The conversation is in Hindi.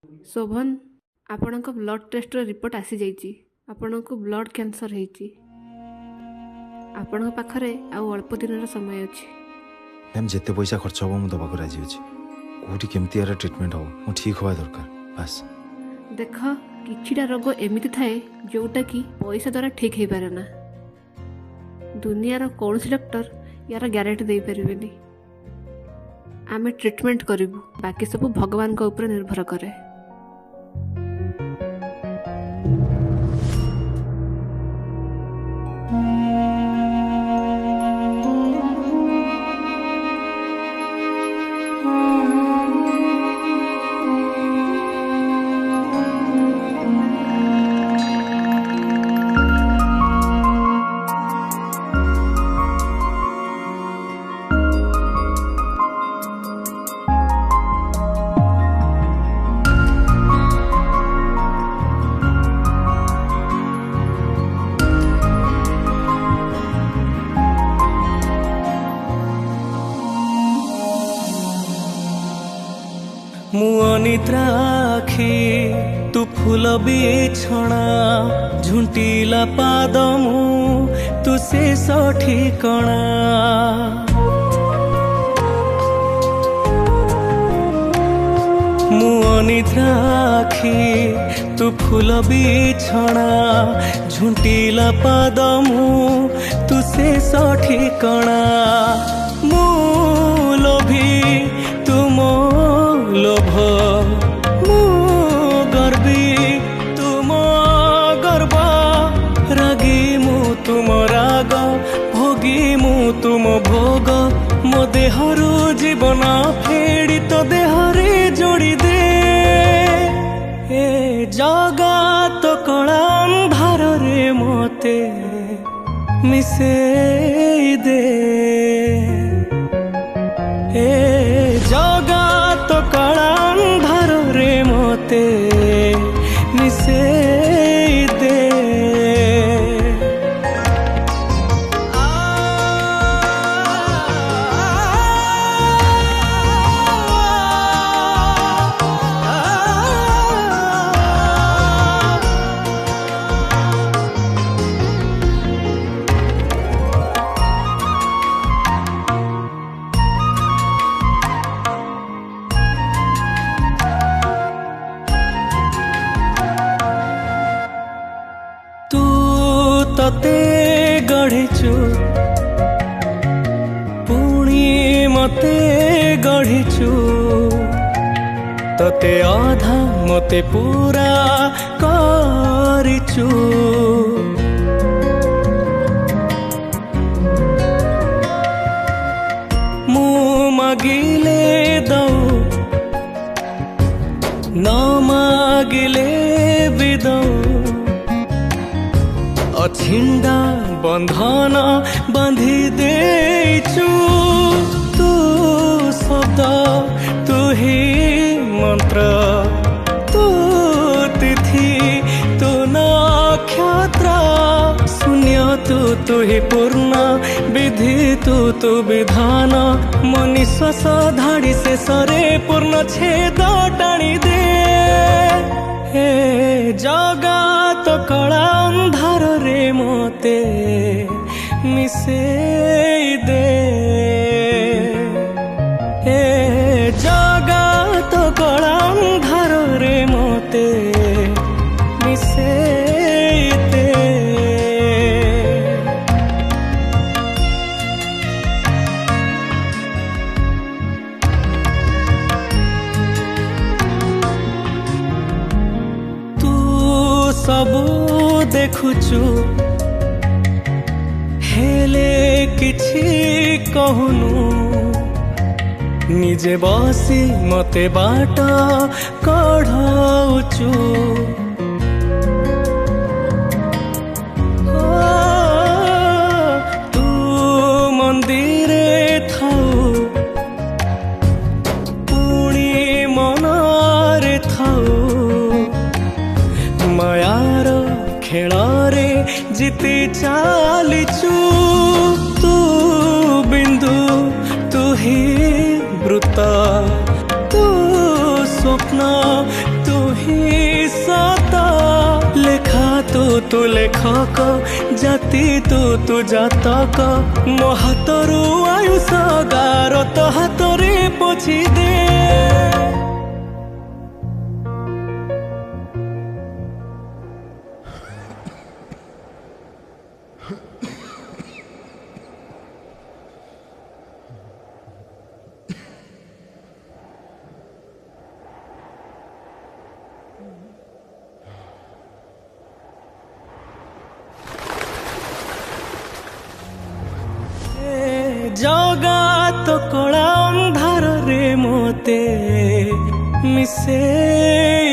शोभन आपण ब्लड टेस्टर रिपोर्ट आसी जाइए। आपण को ब्लड कैंसर होती। आपण पाखरे आउ अल्प दिन समय अच्छी। मैम जिते पैसा खर्च हम मुझे दवाक राजी अच्छे कौटी केमती यार ट्रीटमेंट हम मु ठीक हवा दरकार बस। देख किछिटा रोग एमिति थाए जोटा कि पैसा द्वारा ठीक हो पारे ना। दुनियार कौन डॉक्टर यार ग्यारंटी दे पारे। आमे ट्रीटमेंट करूँ बाकी सब भगवान को ऊपर निर्भर करे। मु अनिद्राखी तू फूल बिछणा झुंटीला पाद मु तू से ठिकणा। मु अनिद्राखी तू फूल बिछणा झुंटीला पाद मु तू से ठिकणा। मु लोभी तुम लोभ मु गर्वी तुम गर्व रागी मु तुम राग भोगी मु तुम भोग। मो देहरु जीवन फेड़ी तो देहरे जोड़ी दे। ए जगत कला अंधार रे मते मिसे दे। ए जगत कला अंधार रे मते मिसे दे। तते गढ़िचु पुणी मते गढ़िचु तते आधा मते पूरा करिचु। मु मागिले दऊ न मागिले भी दऊ। अछिंडा बंधन बांधी देचु तू शब्द तू ही मंत्र तू तिथि तू नक्षत्र शून्य तू ही पूर्ण विधि तू विधान। मो निश्वास धाड़ी से सरे पूर्ण छेद टाणी दे। हे जगत कला अंधार रे मते मिसे दे। हे जगत कला अंधार रे मते मिसे दे। सबू देखुचु हेले किछि कहूनु निजे बसी मते बाट कढ़ाउचु। तू मंदिरे थाउ पुणी मनरे थाउ मायार खेଳରେ जीति चालिचु। तू बिंदु तू ही वृत्त तू स्वप्न तू ही सत लेखा तू लेखक जाति तू जातक मो हाथरू आयुष गार तो हाथरे पोछि दे जगा तो कला अंधार रे मोते मिसे